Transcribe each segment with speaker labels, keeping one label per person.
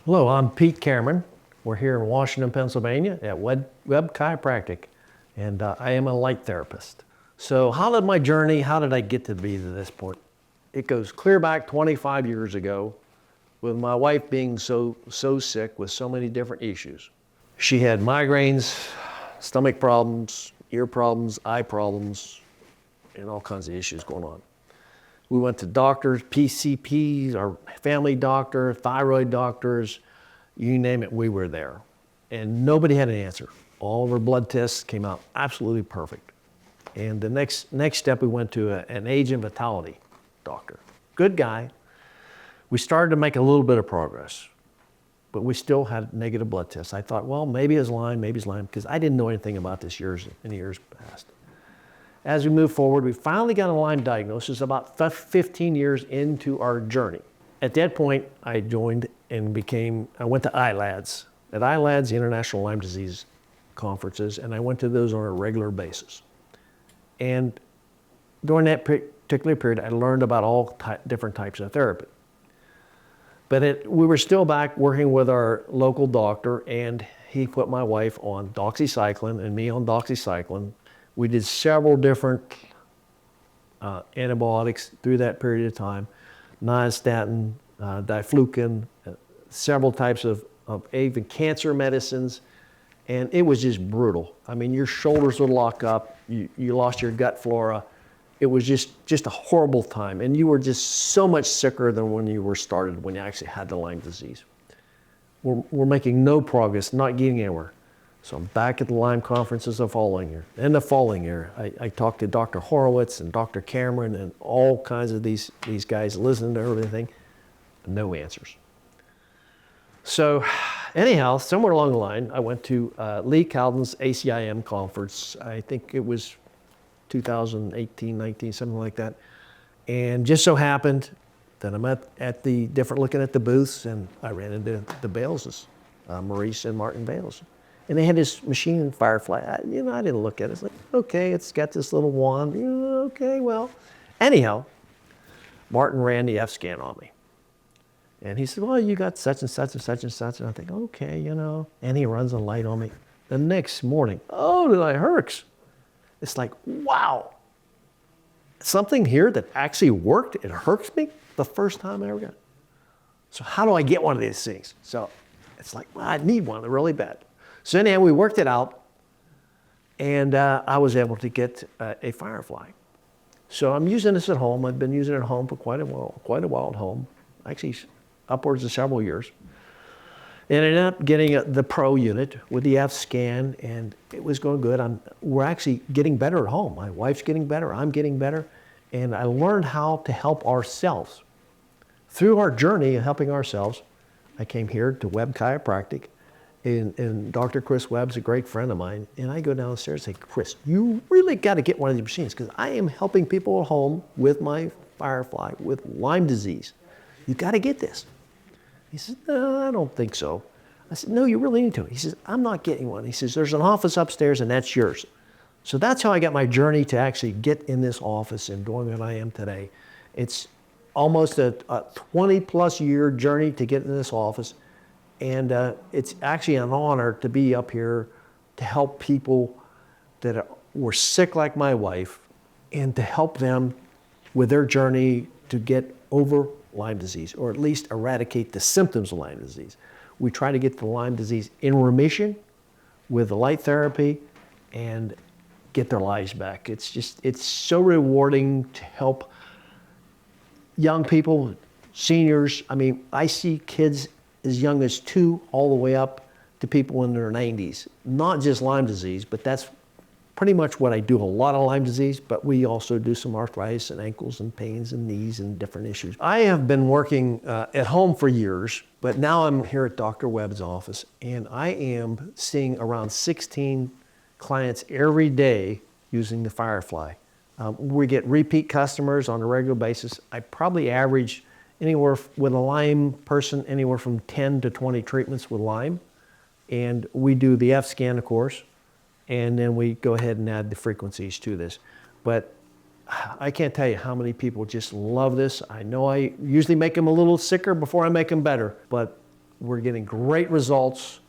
Speaker 1: Hello, I'm Pete Cameron. We're here in Washington, Pennsylvania at Web Chiropractic, and I am a light therapist. So how did I get to be to this point? It goes clear back 25 years ago with my wife being so sick with so many different issues. She had migraines, stomach problems, ear problems, eye problems, and all kinds of issues going on. We went to doctors, PCPs, our family doctor, thyroid doctors, you name it, we were there. And nobody had an answer. All of our blood tests came out absolutely perfect. And the next step, we went to an age and vitality doctor. Good guy. We started to make a little bit of progress, but we still had negative blood tests. I thought, well, maybe it's Lyme, because I didn't know anything about this in the years past. As we moved forward, we finally got a Lyme diagnosis about 15 years into our journey. At that point, I joined and I went to ILADS. At ILADS, the International Lyme Disease Conferences, and I went to those on a regular basis. And during that particular period, I learned about all different types of therapy. But we were still back working with our local doctor, and he put my wife on doxycycline and me on doxycycline. We did several different antibiotics through that period of time, nystatin, diflucan, several types of even cancer medicines, and it was just brutal. I mean, your shoulders would lock up, you lost your gut flora. It was just a horrible time, and you were just so much sicker than when you when you actually had the Lyme disease. We're making no progress, not getting anywhere. So I'm back at the Lyme conferences the following year. In the following year, I talked to Dr. Horowitz and Dr. Cameron and all kinds of these guys, listening to everything. No answers. So anyhow, somewhere along the line, I went to Lee Cowden's ACIM conference. I think it was 2018, 19, something like that. And just so happened that I'm looking at the booths, and I ran into the Baleses, Maurice and Martin Bales. And they had this machine, Firefly. I didn't look at it. It's like, okay, it's got this little wand. Okay, well. Anyhow, Martin ran the F-scan on me. And he said, well, you got such and such and such and such. And I think, okay, And he runs a light on me. The next morning, did I hurts? It's like, wow. Something here that actually worked, it hurts me the first time I ever got it. So how do I get one of these things? So it's like, well, I need one really bad. So anyhow, we worked it out, and I was able to get a Firefly. So I'm using this at home. I've been using it at home for quite a while at home, actually upwards of several years. And I ended up getting the Pro unit with the F-scan, and it was going good. We're actually getting better at home. My wife's getting better, I'm getting better, and I learned how to help ourselves. Through our journey of helping ourselves, I came here to Web Chiropractic. And Dr. Chris Webb's a great friend of mine. And I go downstairs and say, Chris, you really got to get one of these machines, because I am helping people at home with my Firefly with Lyme disease. You got to get this. He says, no, I don't think so. I said, no, you really need to. He says, I'm not getting one. He says, there's an office upstairs, and that's yours. So that's how I got my journey to actually get in this office and doing what I am today. It's almost a 20-plus year journey to get in this office. And it's actually an honor to be up here to help people that were sick like my wife, and to help them with their journey to get over Lyme disease, or at least eradicate the symptoms of Lyme disease. We try to get the Lyme disease in remission with the light therapy and get their lives back. It's so rewarding to help young people, seniors. I mean, I see kids as young as 2 all the way up to people in their 90s. Not just Lyme disease, but that's pretty much what I do. A lot of Lyme disease, but we also do some arthritis and ankles and pains and knees and different issues. I have been working at home for years, but now I'm here at Dr. Webb's office, and I am seeing around 16 clients every day using the Firefly. We get repeat customers on a regular basis. I probably average anywhere with a Lyme person, anywhere from 10 to 20 treatments with Lyme. And we do the F-scan, of course, and then we go ahead and add the frequencies to this. But I can't tell you how many people just love this. I know I usually make them a little sicker before I make them better, but We're getting great results,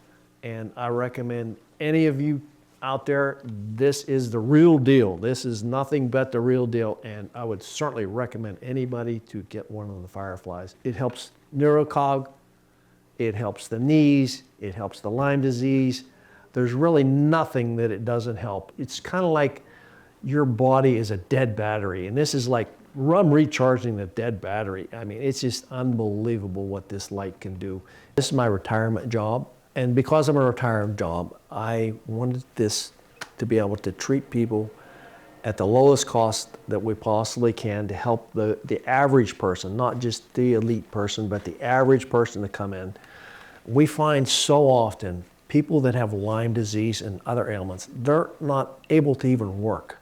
Speaker 1: and I recommend any of you out there, this is the real deal. This is nothing but the real deal, and I would certainly recommend anybody to get one of the Fireflies. It helps neurocog, it helps the knees, it helps the Lyme disease. There's really nothing that it doesn't help. It's kind of like your body is a dead battery, and this is like I'm recharging the dead battery. I mean, it's just unbelievable what this light can do. This is my retirement job, and because I'm a retirement job, I wanted this to be able to treat people at the lowest cost that we possibly can to help the average person, not just the elite person, but the average person to come in. We find so often people that have Lyme disease and other ailments, they're not able to even work.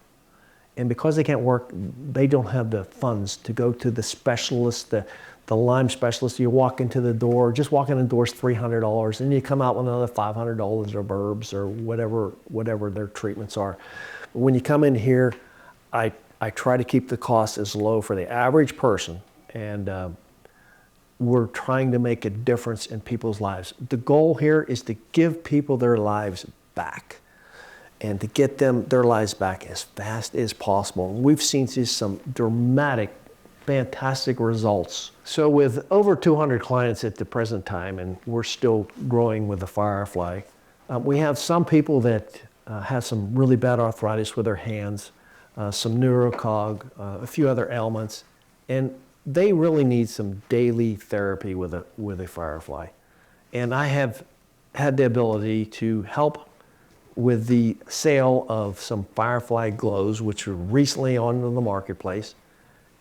Speaker 1: And because they can't work, they don't have the funds to go to the specialist, the Lyme specialist. You walk into the door, just walking in the door is $300, and you come out with another $500 of herbs or whatever their treatments are. But when you come in here, I try to keep the cost as low for the average person, and we're trying to make a difference in people's lives. The goal here is to give people their lives back, and to get them their lives back as fast as possible. And we've seen just some dramatic, fantastic results. So with over 200 clients at the present time, and we're still growing with the Firefly, we have some people that have some really bad arthritis with their hands, some neurocog, a few other ailments, and they really need some daily therapy with a Firefly. And I have had the ability to help with the sale of some Firefly glows, which are recently on the marketplace.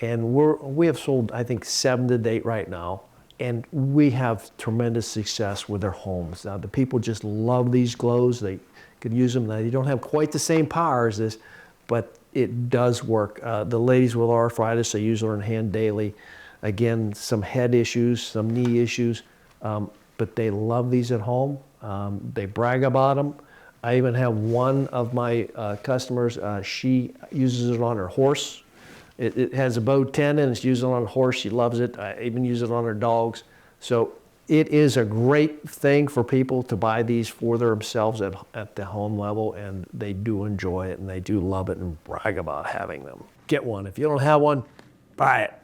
Speaker 1: And we have sold, I think, 7 to date right now. And we have tremendous success with their homes. Now, the people just love these glows. They could use them. Now, they don't have quite the same power as this, but it does work. The ladies with arthritis, they use it on hand daily. Again, some head issues, some knee issues, but they love these at home. They brag about them. I even have one of my customers, she uses it on her horse. It has a bow tendon, it's used on a horse, she loves it. I even use it on her dogs. So it is a great thing for people to buy these for themselves at the home level, and they do enjoy it, and they do love it and brag about having them. Get one. If you don't have one, buy it.